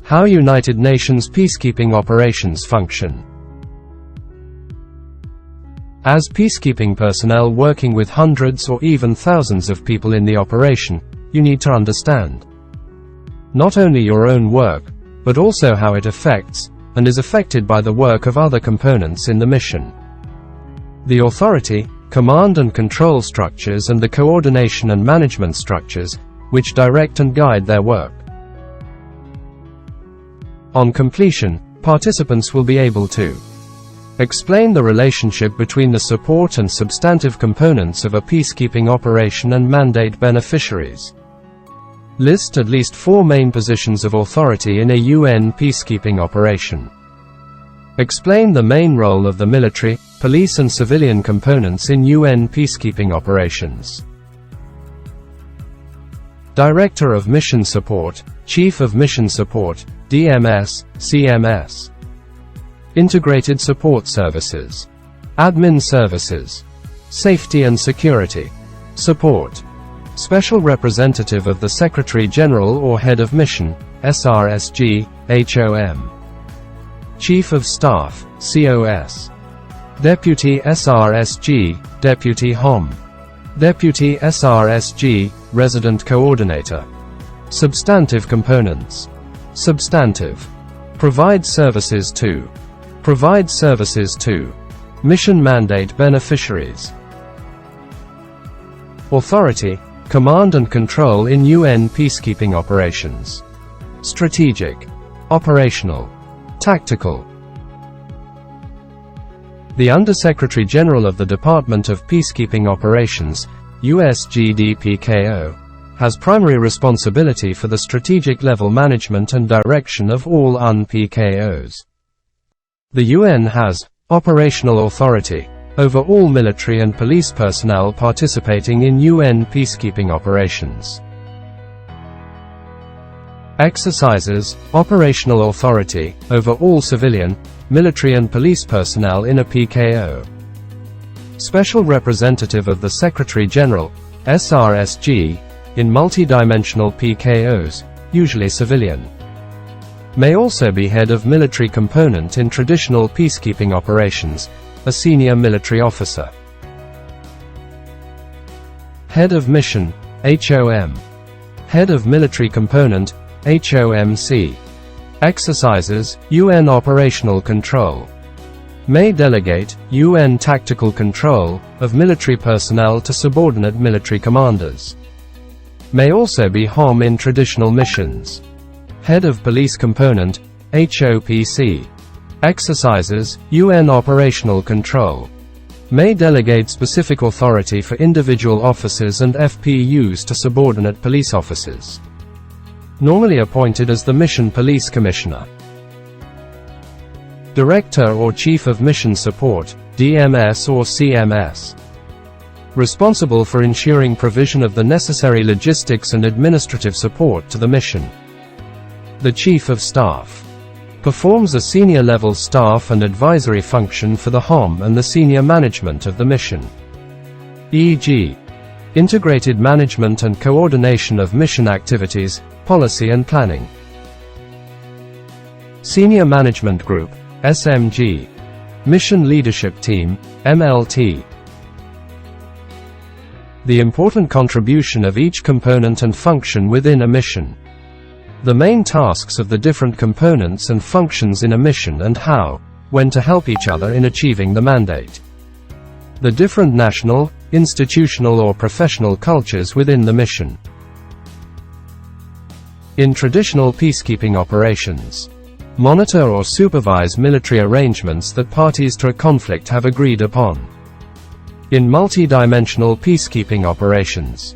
How United Nations peacekeeping operations function. As peacekeeping personnel working with hundreds or even thousands of people in the operation, you need to understand not only your own work, but also how it affects, and is affected by the work of other components in the mission. The authority, command and control structures and the coordination and management structures, which direct and guide their work. On completion, participants will be able to explain the relationship between the support and substantive components of a peacekeeping operation and mandate beneficiaries. List at least 4 main positions of authority in a UN peacekeeping operation. Explain the main role of the military, police and civilian components in UN peacekeeping operations. Director of Mission Support, Chief of Mission Support, DMS, CMS. Integrated Support Services. Admin Services. Safety and Security. Support. Special Representative of the Secretary General or Head of Mission, SRSG, HOM. Chief of Staff, COS. Deputy SRSG, Deputy HOM. Deputy SRSG, Resident Coordinator. Substantive Components. Substantive. Provide services to. Provide services to. Mission mandate beneficiaries. Authority, command and control in UN peacekeeping operations. Strategic. Operational. Tactical. The Under-Secretary General of the Department of Peacekeeping Operations, USGDPKO, has primary responsibility for the strategic level management and direction of all UNPKOs. The UN has operational authority over all military and police personnel participating in UN peacekeeping operations. Exercises operational authority over all civilian, military and police personnel in a PKO. Special Representative of the Secretary General, SRSG, in multi-dimensional PKOs, usually civilian. May also be head of military component in traditional peacekeeping operations, a senior military officer. Head of Mission, HOM. Head of Military Component, HOMC. Exercises, UN Operational Control. May delegate, UN Tactical Control, of military personnel to subordinate military commanders. May also be HOM in traditional missions. Head of Police Component, HOPC. Exercises, UN Operational Control. May delegate specific authority for individual officers and FPUs to subordinate police officers. Normally appointed as the Mission Police Commissioner. Director or Chief of Mission Support, DMS or CMS. Responsible for ensuring provision of the necessary logistics and administrative support to the mission. The Chief of Staff. Performs a senior-level staff and advisory function for the HOM and the senior management of the mission. E.g. integrated management and coordination of mission activities, policy and planning. Senior Management Group, SMG. Mission Leadership Team, MLT. The important contribution of each component and function within a mission. The main tasks of the different components and functions in a mission and how, when to help each other in achieving the mandate. The different national, institutional or professional cultures within the mission. In traditional peacekeeping operations, monitor or supervise military arrangements that parties to a conflict have agreed upon. In multi-dimensional peacekeeping operations,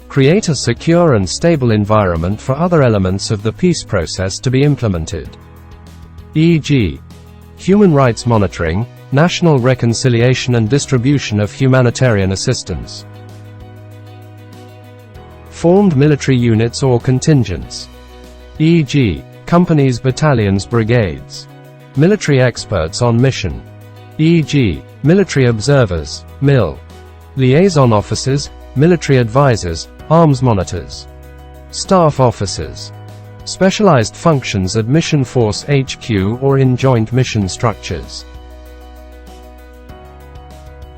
create a secure and stable environment for other elements of the peace process to be implemented. E.g. human rights monitoring, national reconciliation and distribution of humanitarian assistance. Formed military units or contingents. E.g. companies, battalions, brigades. Military experts on mission. E.g. military observers, MIL. Liaison officers, military advisors, arms monitors. Staff officers. Specialized functions at Mission Force HQ or in joint mission structures.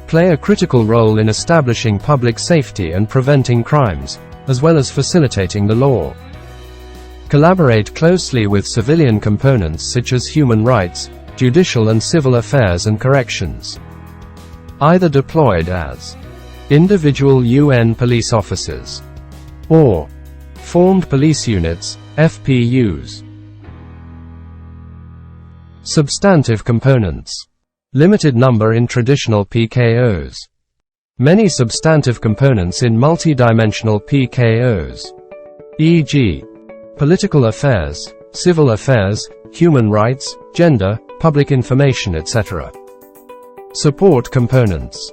Play a critical role in establishing public safety and preventing crimes, as well as facilitating the law. Collaborate closely with civilian components such as human rights, judicial and civil affairs and corrections. Either deployed as individual UN police officers or formed police units, FPUs. Substantive components. Limited number in traditional PKOs. Many substantive components in multi-dimensional PKOs. E.g. political affairs, civil affairs, human rights, gender, public information, etc. Support components.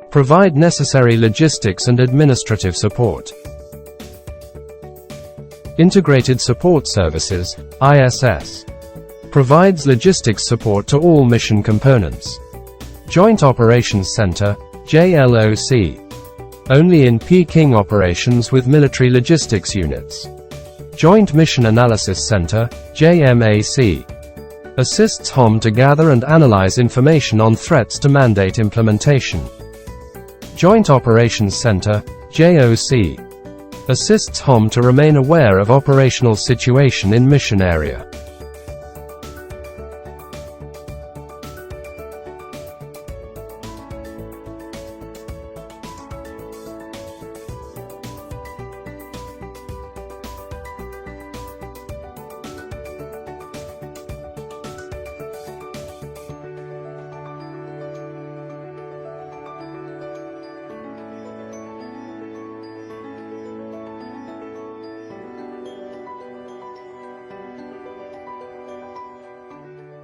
Provide necessary logistics and administrative support. Integrated Support Services, ISS. Provides logistics support to all mission components. Joint Operations Center, JLOC. Only in Peking operations with military logistics units. Joint Mission Analysis Center, JMAC. Assists HOM to gather and analyze information on threats to mandate implementation. Joint Operations Center, JOC. Assists HOM to remain aware of operational situation in mission area.